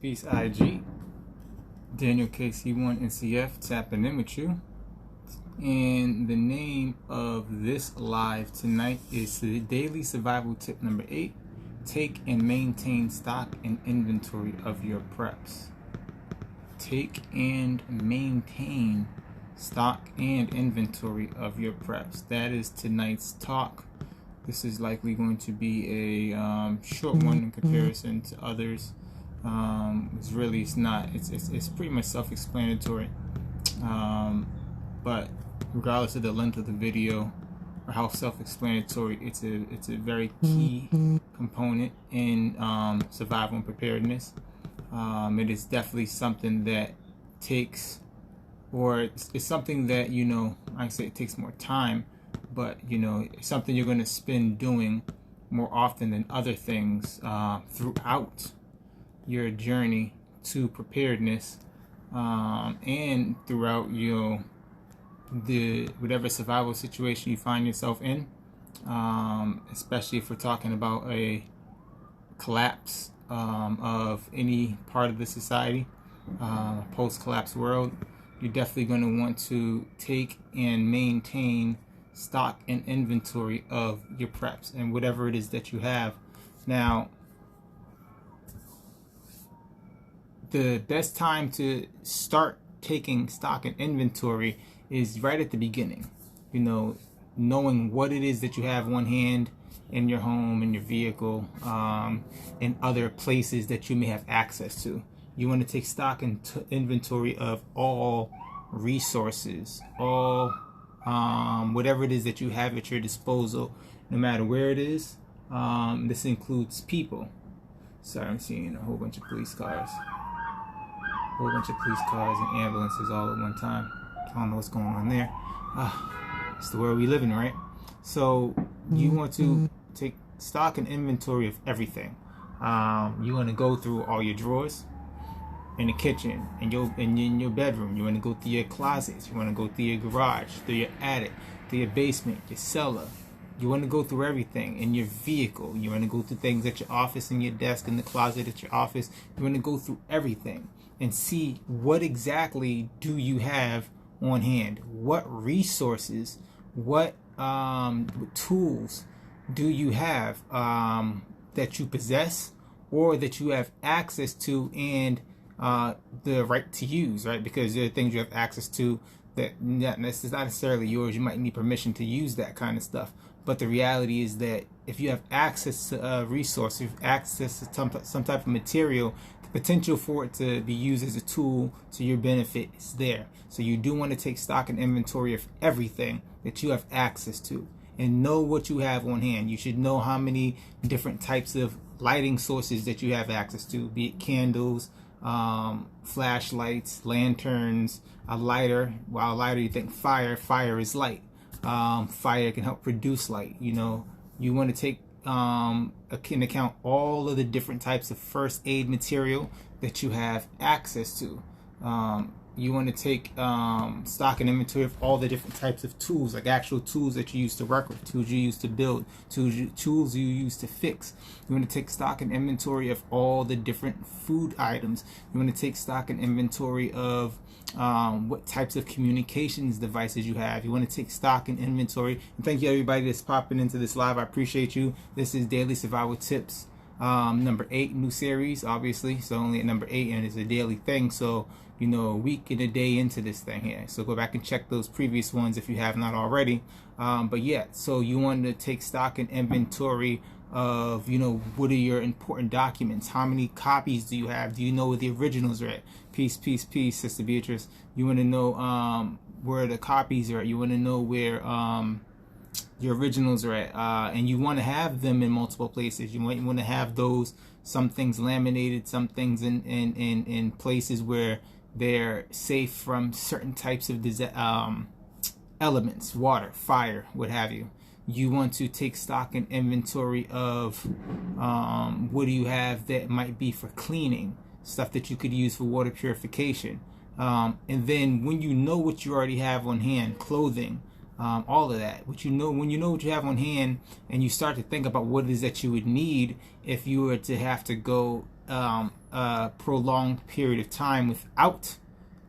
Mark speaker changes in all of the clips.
Speaker 1: Peace IG, Daniel KC1 NCF tapping in with you. And the name of this live tonight is the Daily Survival Tip number 8. Take and maintain stock and inventory of your preps. Take and maintain stock and inventory of your preps. That is tonight's talk. This is likely going to be a short one in comparison to others. It's not. It's pretty much self-explanatory. But regardless of the length of the video or how self-explanatory, it's a very key component in survival and preparedness. It is definitely something that takes, or it's something that, I say it takes more time, but it's something you're going to spend doing more often than other things throughout your journey to preparedness, and throughout the whatever survival situation you find yourself in, especially if we're talking about a collapse of any part of the society, post-collapse world. You're definitely going to want to take and maintain stock and inventory of your preps and whatever it is that you have. Now, the best time to start taking stock and inventory is right at the beginning. Knowing what it is that you have on hand in your home, in your vehicle, and other places that you may have access to. You want to take stock and inventory of all resources, all whatever it is that you have at your disposal, no matter where it is. This includes people. Sorry, I'm seeing a whole bunch of police cars. Whole bunch of police cars and ambulances all at one time. I don't know what's going on there. It's the world we live in, right? So you want to take stock and inventory of everything. You want to go through all your drawers in the kitchen, and in your bedroom. You want to go through your closets. You want to go through your garage, through your attic, through your basement, your cellar. You want to go through everything in your vehicle. You want to go through things at your office, in your desk, in the closet at your office. You want to go through everything and see what exactly do you have on hand. What resources, what tools do you have that you possess or that you have access to and the right to use, right? Because there are things you have access to that is not necessarily yours. You might need permission to use that kind of stuff. But the reality is that if you have access to a resource, if you have access to some type of material, the potential for it to be used as a tool to your benefit is there. So you do want to take stock and inventory of everything that you have access to and know what you have on hand. You should know how many different types of lighting sources that you have access to, be it candles, flashlights, lanterns, a lighter. While a lighter, you think fire is light. Fire can help produce light. You want to take into account all of the different types of first aid material that you have access to. You want to take stock and inventory of all the different types of tools, like actual tools that you use to work with, tools you use to build, tools you use to fix. You want to take stock and inventory of all the different food items. You want to take stock and inventory of what types of communications devices you have. You want to take stock and inventory. And thank you everybody that's popping into this live. I appreciate you. This is Daily Survival Tips number 8, new series, obviously. So only at number 8, and it's a daily thing. So a week and a day into this thing here. So go back and check those previous ones if you have not already. But yeah, so you want to take stock and inventory of, what are your important documents? How many copies do you have? Do you know where the originals are at? Peace, Sister Beatrice. You want to know where the copies are at. You want to know where your originals are at. And you want to have them in multiple places. You want to have those, some things laminated, some things in places where they're safe from certain types of elements, water, fire, what have you. You want to take stock and inventory of what do you have that might be for cleaning, stuff that you could use for water purification. And then when you know what you already have on hand, clothing, all of that. When you know what you have on hand, and you start to think about what it is that you would need if you were to have to go a prolonged period of time without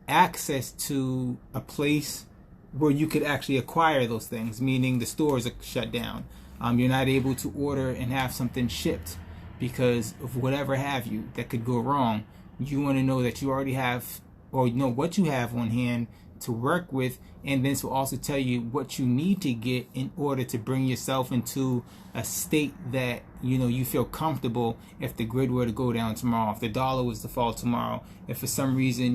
Speaker 1: access to a place where you could actually acquire those things, meaning the stores are shut down. You're not able to order and have something shipped because of whatever have you that could go wrong. You want to know that you already have, or you know what you have on hand to work with, and this will also tell you what you need to get in order to bring yourself into a state that you feel comfortable if the grid were to go down tomorrow, if the dollar was to fall tomorrow, if for some reason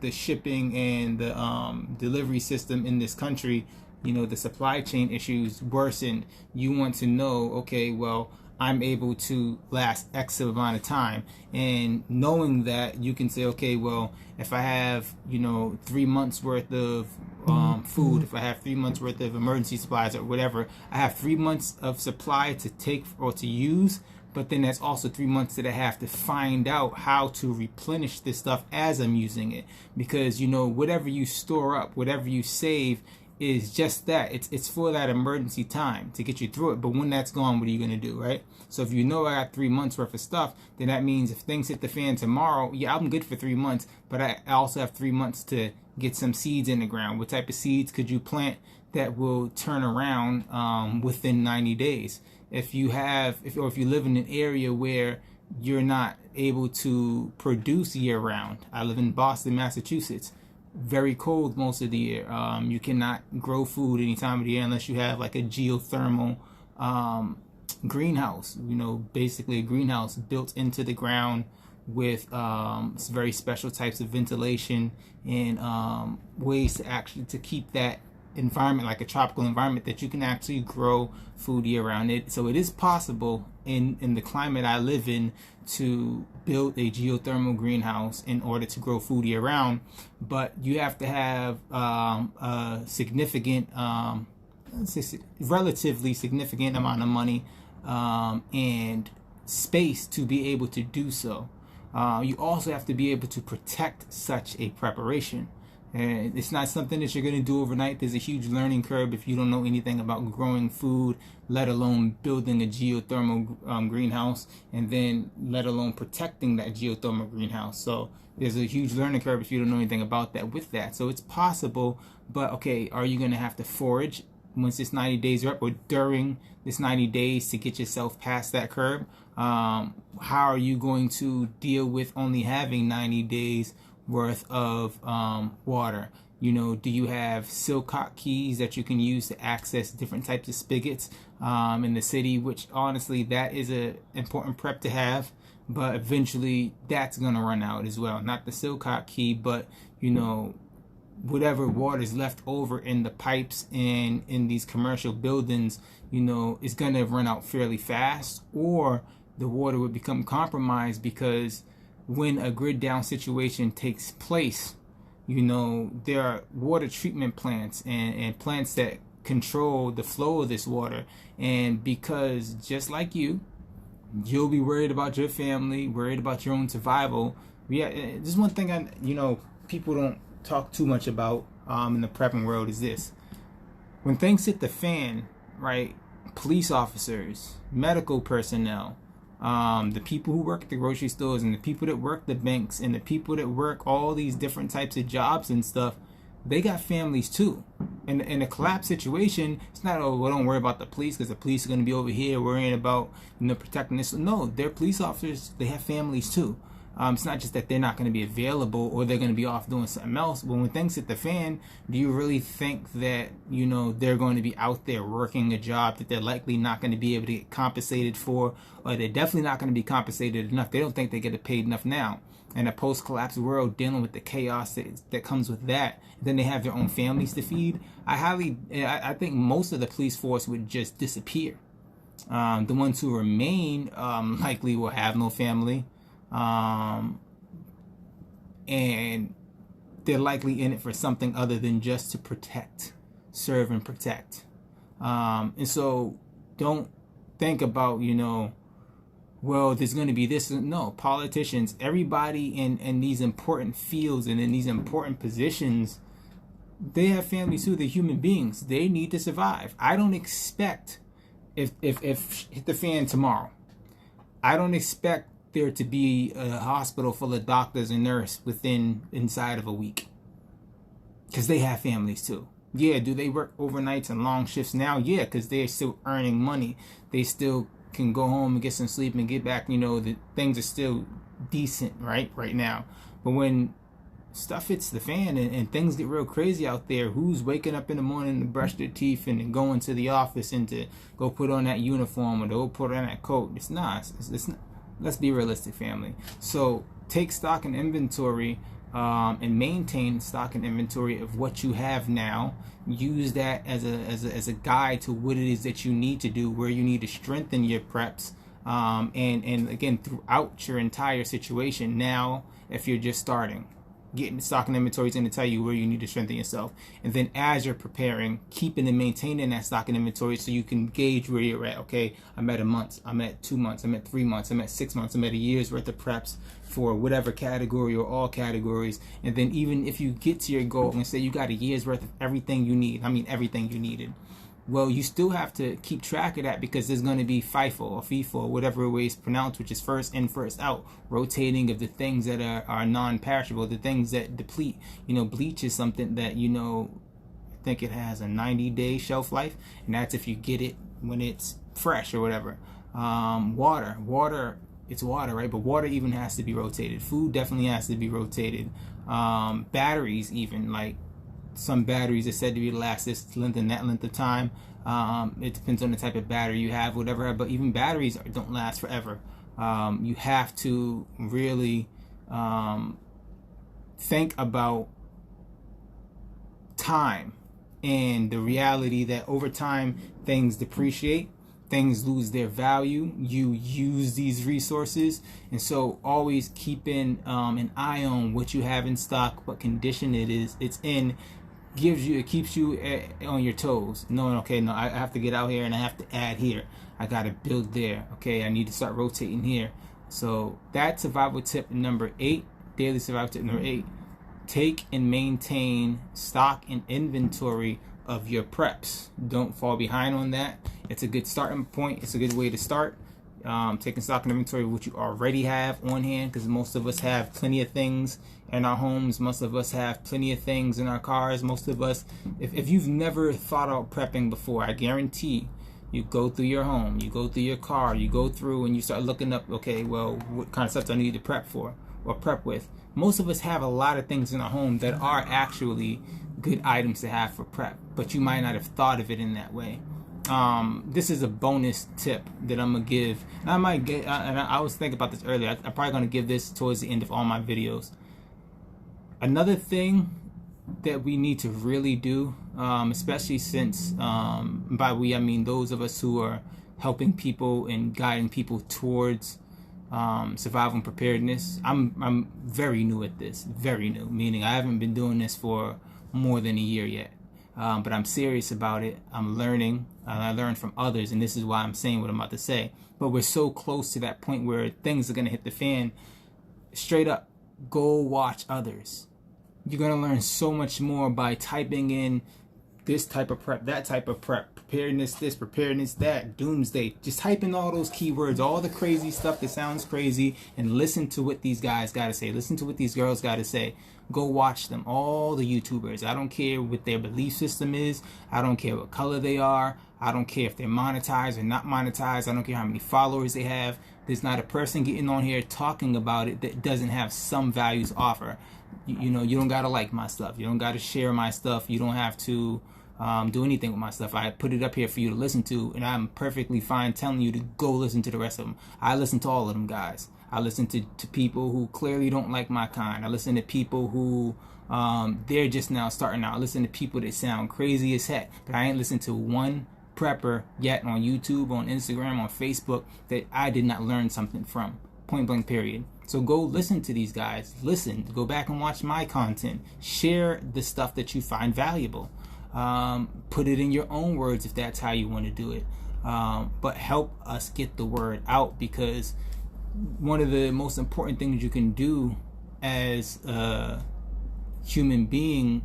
Speaker 1: the shipping and the delivery system in this country, the supply chain issues worsened. You want to know, okay, well, I'm able to last X amount of time, and knowing that you can say, okay, well, if I have 3 months worth of food, if I have 3 months worth of emergency supplies or whatever, I have 3 months of supply to take or to use. But then that's also 3 months that I have to find out how to replenish this stuff as I'm using it, because whatever you store up, whatever you save, is just that. It's for that emergency time to get you through it. But when that's gone, what are you going to do, right? So if I got 3 months worth of stuff, then that means if things hit the fan tomorrow, yeah, I'm good for 3 months, but I also have 3 months to get some seeds in the ground. What type of seeds could you plant that will turn around within 90 days? If you live in an area where you're not able to produce year round. I live in Boston, Massachusetts. Very cold most of the year. You cannot grow food any time of the year unless you have like a geothermal greenhouse. Basically a greenhouse built into the ground with very special types of ventilation and ways to actually to keep that environment like a tropical environment that you can actually grow food year round. So it is possible in the climate I live in to build a geothermal greenhouse in order to grow food year round, but you have to have a significant, relatively significant amount of money and space to be able to do so. You also have to be able to protect such a preparation. And it's not something that you're going to do overnight. There's a huge learning curve if you don't know anything about growing food, let alone building a geothermal greenhouse, and then let alone protecting that geothermal greenhouse. So there's a huge learning curve if you don't know anything about that with that. So it's possible, but okay, are you going to have to forage once this 90 days are up, or during this 90 days to get yourself past that curve? How are you going to deal with only having 90 days worth of water? Do you have Silcock keys that you can use to access different types of spigots in the city, which honestly that is a important prep to have, but eventually that's gonna run out as well. Not the Silcock key, but whatever water is left over in the pipes and in these commercial buildings is gonna run out fairly fast, or the water would become compromised because when a grid down situation takes place, there are water treatment plants and plants that control the flow of this water. And because just like you'll be worried about your family, worried about your own survival. Yeah, this is one thing people don't talk too much about in the prepping world is this. When things hit the fan, right, police officers, medical personnel, the people who work at the grocery stores and the people that work the banks and the people that work all these different types of jobs and stuff, they got families too. And in a collapse situation, it's not, oh, well, don't worry about the police because the police are going to be over here worrying about protecting this. No, they're police officers. They have families too. It's not just that they're not going to be available or they're going to be off doing something else. But when things hit the fan, do you really think that, they're going to be out there working a job that they're likely not going to be able to get compensated for, or they're definitely not going to be compensated enough? They don't think they get paid enough now. In a post-collapse world, dealing with the chaos that comes with that, then they have their own families to feed. I think most of the police force would just disappear. The ones who remain likely will have no family. And they're likely in it for something other than just to serve and protect. And so don't think about, well, there's going to be this. No, politicians, everybody in these important fields and in these important positions, they have families too. They're human beings. They need to survive. I don't expect, if hit the fan tomorrow, I don't expect there to be a hospital full of doctors and nurses inside of a week, because they have families too. Yeah, do they work overnights and long shifts now? Yeah, because they're still earning money. They still can go home and get some sleep and get back. The things are still decent right now. But when stuff hits the fan and things get real crazy out there, who's waking up in the morning to brush their teeth and going to the office and to go put on that uniform or to go put on that coat? It's not. Let's be realistic, family. So take stock and inventory, and maintain stock and inventory of what you have now. Use that as a guide to what it is that you need to do, where you need to strengthen your preps, and again, throughout your entire situation. Now, if you're just starting, getting stock and inventory is going to tell you where you need to strengthen yourself. And then as you're preparing, keeping and maintaining that stock and inventory so you can gauge where you're at. Okay, I'm at a month, I'm at 2 months, I'm at 3 months, I'm at 6 months, I'm at a year's worth of preps for whatever category or all categories. And then even if you get to your goal and say you got a year's worth of everything you need, everything you needed, well, you still have to keep track of that, because there's going to be FIFO or FIFO, or whatever way it's pronounced, which is first in, first out, rotating of the things that are non-perishable, the things that deplete. Bleach is something that, I think it has a 90-day shelf life, and that's if you get it when it's fresh or whatever. Water, it's water, right? But water even has to be rotated. Food definitely has to be rotated. Batteries, even, like, some batteries are said to be last this length and that length of time. It depends on the type of battery you have, whatever. But even batteries don't last forever. You have to really think about time and the reality that over time things depreciate, things lose their value. You use these resources, and so always keeping an eye on what you have in stock, what condition it's in. It keeps you on your toes, knowing, okay, no, I have to get out here and I have to add here, I got to build there, okay, I need to start rotating here. So that's survival tip number 8, daily survival tip number 8. Take and maintain stock and inventory of your preps. Don't fall behind on that. It's a good starting point. It's a good way to start. Taking stock and inventory of what you already have on hand, because most of us have plenty of things in our homes. Most of us have plenty of things in our cars. Most of us, if you've never thought about prepping before, I guarantee you go through your home, you go through your car, you go through and you start looking up, okay, well, what kind of stuff do I need to prep for or prep with? Most of us have a lot of things in our home that are actually good items to have for prep, but you might not have thought of it in that way. This is a bonus tip that I'm gonna give, and I was thinking about this earlier. I'm probably gonna give this towards the end of all my videos. Another thing that we need to really do, especially since by we I mean those of us who are helping people and guiding people towards survival and preparedness. I'm very new at this, very new, meaning I haven't been doing this for more than a year yet. But I'm serious about it. I'm learning. I learned from others, and this is why I'm saying what I'm about to say. But we're so close to that point where things are going to hit the fan. Straight up, go watch others. You're going to learn so much more by typing in this type of prep, that type of prep, preparedness this, preparedness that, doomsday. Just type in all those keywords, all the crazy stuff that sounds crazy, and listen to what these guys got to say. Listen to what these girls got to say. Go watch them, all the YouTubers. I don't care what their belief system is. I don't care what color they are. I don't care if they're monetized or not monetized. I don't care how many followers they have. There's not a person getting on here talking about it that doesn't have some value to offer. You know, you don't got to like my stuff. You don't got to share my stuff. You don't have to do anything with my stuff. I put it up here for you to listen to, and I'm perfectly fine telling you to go listen to the rest of them. I listen to all of them guys. I listen to people who clearly don't like my kind. I listen to people who they're just now starting out. I listen to people that sound crazy as heck, but I ain't listened to one prepper yet on YouTube, on Instagram, on Facebook that I did not learn something from. Point blank period. So go listen to these guys. Listen, go back and watch my content. Share the stuff that you find valuable. Put it in your own words if that's how you want to do it. But help us get the word out, because one of the most important things you can do as a human being,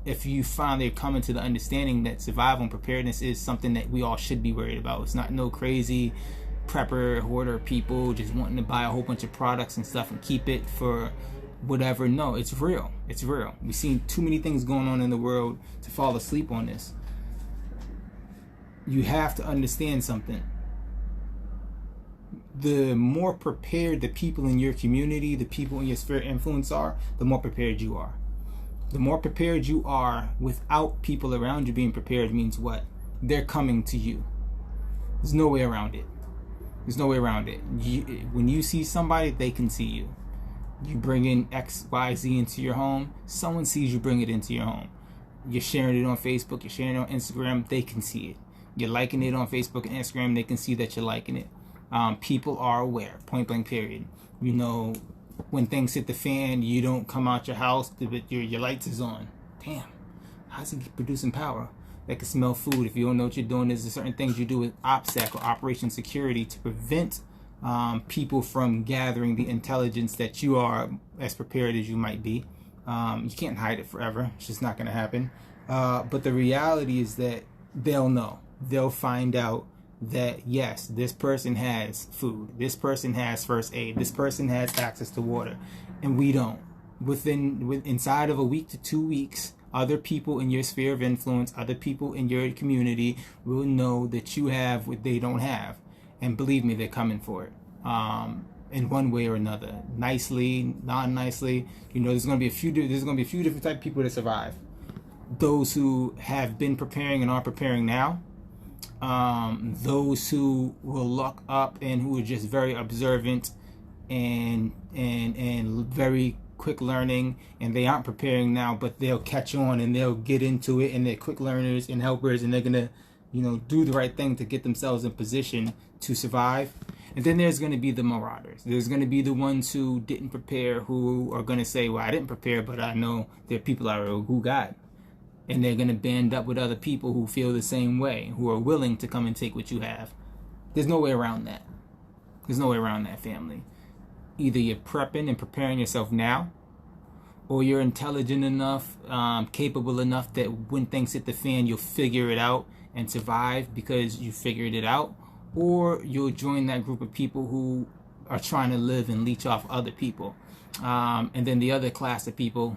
Speaker 1: if you finally are coming to the understanding that survival and preparedness is something that we all should be worried about. It's not no crazy prepper, hoarder people just wanting to buy a whole bunch of products and stuff and keep it for whatever. No, it's real. It's real. We've seen too many things going on in the world to fall asleep on this. You have to understand something. The more prepared the people in your community, the people in your sphere of influence are, the more prepared you are. The more prepared you are without people around you being prepared means what? They're coming to you. There's no way around it. There's no way around it. When you see somebody, they can see you. You bring in X, Y, Z into your home, someone sees you bring it into your home. You're sharing it on Facebook, you're sharing it on Instagram, they can see it. You're liking it on Facebook and Instagram, they can see that you're liking it. People are aware, point blank period. You know, when things hit the fan, you don't come out your house, but your lights is on. Damn, how's it producing power? That can smell food. If you don't know what you're doing, there's certain things you do with OPSEC or Operation Security to prevent people from gathering the intelligence that you are as prepared as you might be. You can't hide it forever. It's just not going to happen. But the reality is that they'll know. They'll find out that, yes, this person has food. This person has first aid. This person has access to water. And we don't. Inside of a week to 2 weeks, other people in your sphere of influence, other people in your community will know that you have what they don't have. And believe me, they're coming for it. In one way or another, nicely, non-nicely. You know, there's going to be a few different type of people that survive. Those who have been preparing and are preparing now. Those who will look up and who are just very observant and very quick learning, and they aren't preparing now, but they'll catch on and they'll get into it, and they're quick learners and helpers, and they're gonna, you know, do the right thing to get themselves in position to survive. And then there's going to be the marauders. There's going to be the ones who didn't prepare, who are going to say, well, I didn't prepare, but I know there are people out there who got. And they're going to band up with other people who feel the same way, who are willing to come and take what you have. There's no way around that. There's no way around that, family. Either you're prepping and preparing yourself now, or you're intelligent enough, capable enough that when things hit the fan, you'll figure it out and survive because you figured it out. Or you'll join that group of people who are trying to live and leech off other people. And then the other class of people,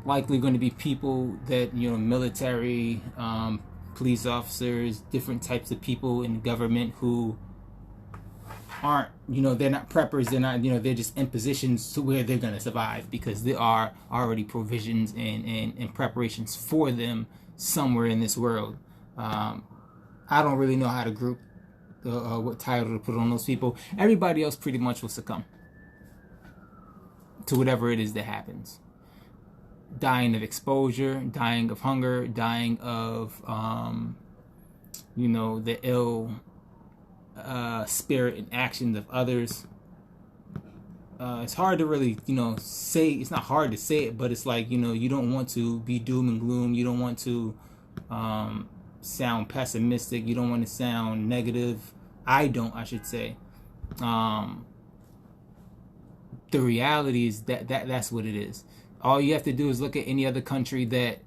Speaker 1: likely going to be people that, you know, military, police officers, different types of people in government who aren't, you know, they're not preppers, they're not, you know, they're just in positions to where they're going to survive because there are already provisions and preparations for them somewhere in this world. I don't really know how to group what title to put on those people. Everybody else pretty much will succumb to whatever it is that happens. Dying of exposure, dying of hunger, dying of, you know, the ill spirit and actions of others. It's hard to really, you know, say. It's not hard to say it, but it's like, you know, you don't want to be doom and gloom. You don't want to sound pessimistic. You don't want to sound negative. I should say. The reality is that's what it is. All you have to do is look at any other country that,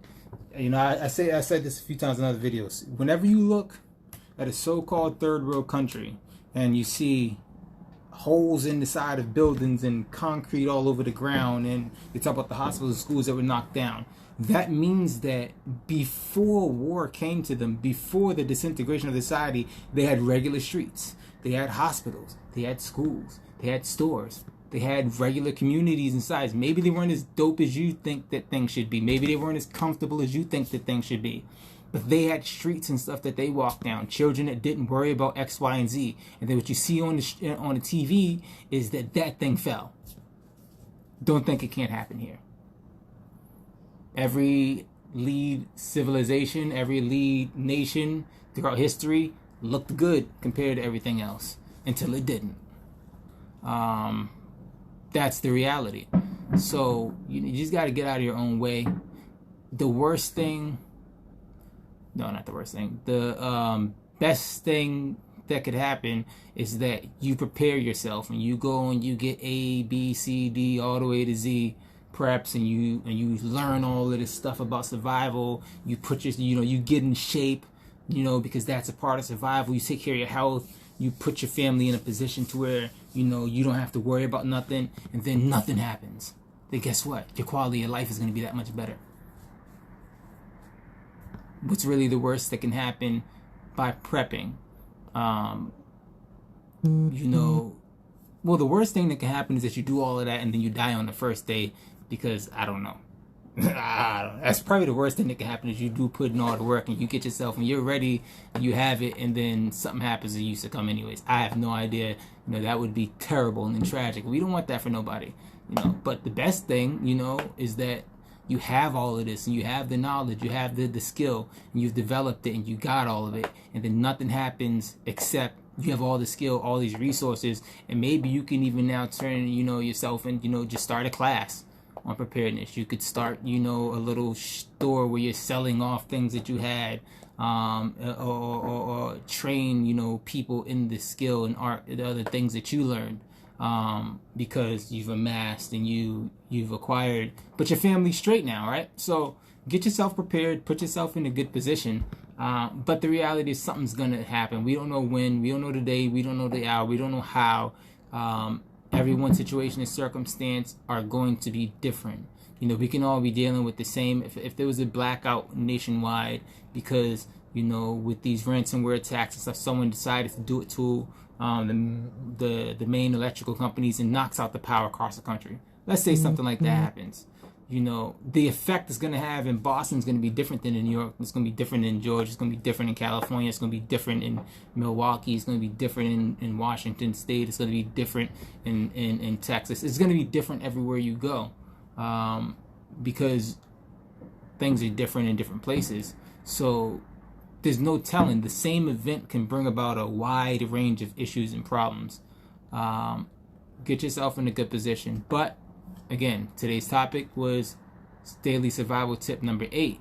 Speaker 1: you know, I said this a few times in other videos. Whenever you look at a so-called third world country and you see holes in the side of buildings and concrete all over the ground, and they talk about the hospitals and schools that were knocked down, that means that before war came to them, before the disintegration of society, they had regular streets, they had hospitals, they had schools, they had stores, they had regular communities and sides. Maybe they weren't as dope as you think that things should be. Maybe they weren't as comfortable as you think that things should be. But they had streets and stuff that they walked down. Children that didn't worry about X, Y, and Z. And then what you see on the TV is that thing fell. Don't think it can't happen here. Every lead civilization, every lead nation throughout history looked good compared to everything else until it didn't. That's the reality. So you just got to get out of your own way. The worst thing, no, not the worst thing. The best thing that could happen is that you prepare yourself and you go and you get A, B, C, D, all the way to Z preps, and you learn all of this stuff about survival. You put your, you know, you get in shape. because that's a part of survival. You take care of your health, you put your family in a position to where, you don't have to worry about nothing, and then nothing happens. Then guess what? Your quality of life is going to be that much better. What's really the worst that can happen by prepping? Well, the worst thing that can happen is that you do all of that and then you die on the first day because, I don't know. That's probably the worst thing that can happen is you do put in all the work and you get yourself and you're ready and you have it and then something happens and you succumb anyways. I have no idea. That would be terrible and tragic. We don't want that for nobody. But the best thing, is that you have all of this and you have the knowledge, you have the skill, and you've developed it and you got all of it, and then nothing happens except you have all the skill, all these resources, and maybe you can even now turn, yourself and, just start a class on preparedness. You could start, a little store where you're selling off things that you had, or train, people in the skill and art, the other things that you learned, because you've amassed and you've acquired, but your family's straight now, right? So get yourself prepared, put yourself in a good position. But the reality is something's going to happen. We don't know when, we don't know the day, we don't know the hour, we don't know how. Everyone's situation and circumstance are going to be different. We can all be dealing with the same. If there was a blackout nationwide because, with these ransomware attacks and stuff, someone decided to do it to the main electrical companies and knocks out the power across the country. Let's say something like that happens. The effect it's going to have in Boston is going to be different than in New York. It's going to be different in Georgia. It's going to be different in California. It's going to be different in Milwaukee. It's going to be different in Washington State. It's going to be different in Texas. It's going to be different everywhere you go, because things are different in different places. So there's no telling. The same event can bring about a wide range of issues and problems. Get yourself in a good position. But again, today's topic was daily survival tip number 8.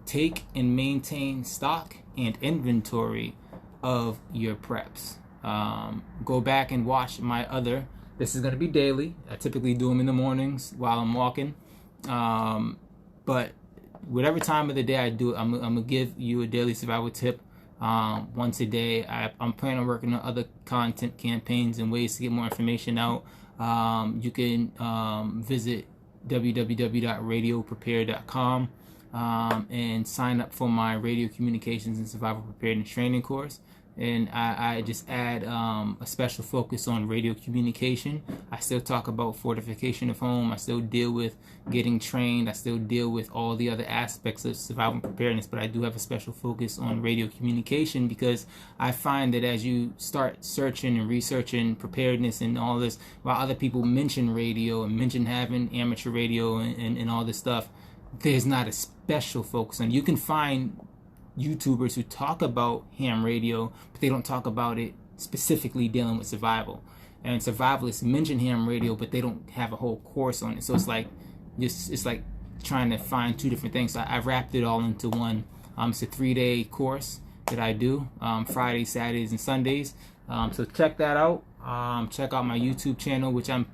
Speaker 1: Take and maintain stock and inventory of your preps. Go back and watch my other. This is going to be daily. I typically do them in the mornings while I'm walking. But whatever time of the day I do it, I'm going to give you a daily survival tip once a day. I'm planning on working on other content campaigns and ways to get more information out. You can visit www.radioprepare.com and sign up for my radio communications and survival preparedness training course. And I just add a special focus on radio communication. I still talk about fortification of home. I still deal with getting trained. I still deal with all the other aspects of survival preparedness, but I do have a special focus on radio communication because I find that as you start searching and researching preparedness and all this, while other people mention radio and mention having amateur radio and all this stuff, there's not a special focus on. You can find YouTubers who talk about ham radio, but they don't talk about it specifically dealing with survival. And survivalists mention ham radio, but they don't have a whole course on it. So it's like trying to find two different things. So I wrapped it all into one. It's a 3-day course that I do, Fridays, Saturdays, and Sundays. So check that out. Check out my YouTube channel, which I've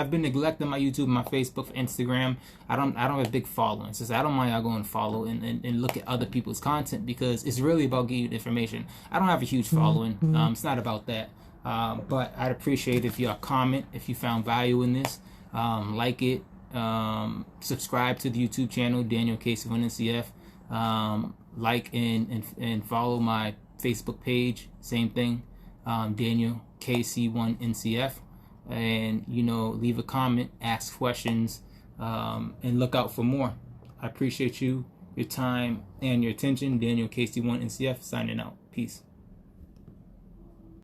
Speaker 1: been neglecting my YouTube, my Facebook, Instagram. I don't have a big following, so I don't mind y'all going and follow and look at other people's content because it's really about getting you information. I don't have a huge following. It's not about that. But I'd appreciate if y'all comment if you found value in this. Like it. Subscribe to the YouTube channel, Daniel KC1NCF. Like and follow my Facebook page. Same thing. Daniel KC1NCF, and leave a comment, ask questions, and look out for more. I appreciate your time and your attention. Daniel KC1NCF signing out. Peace.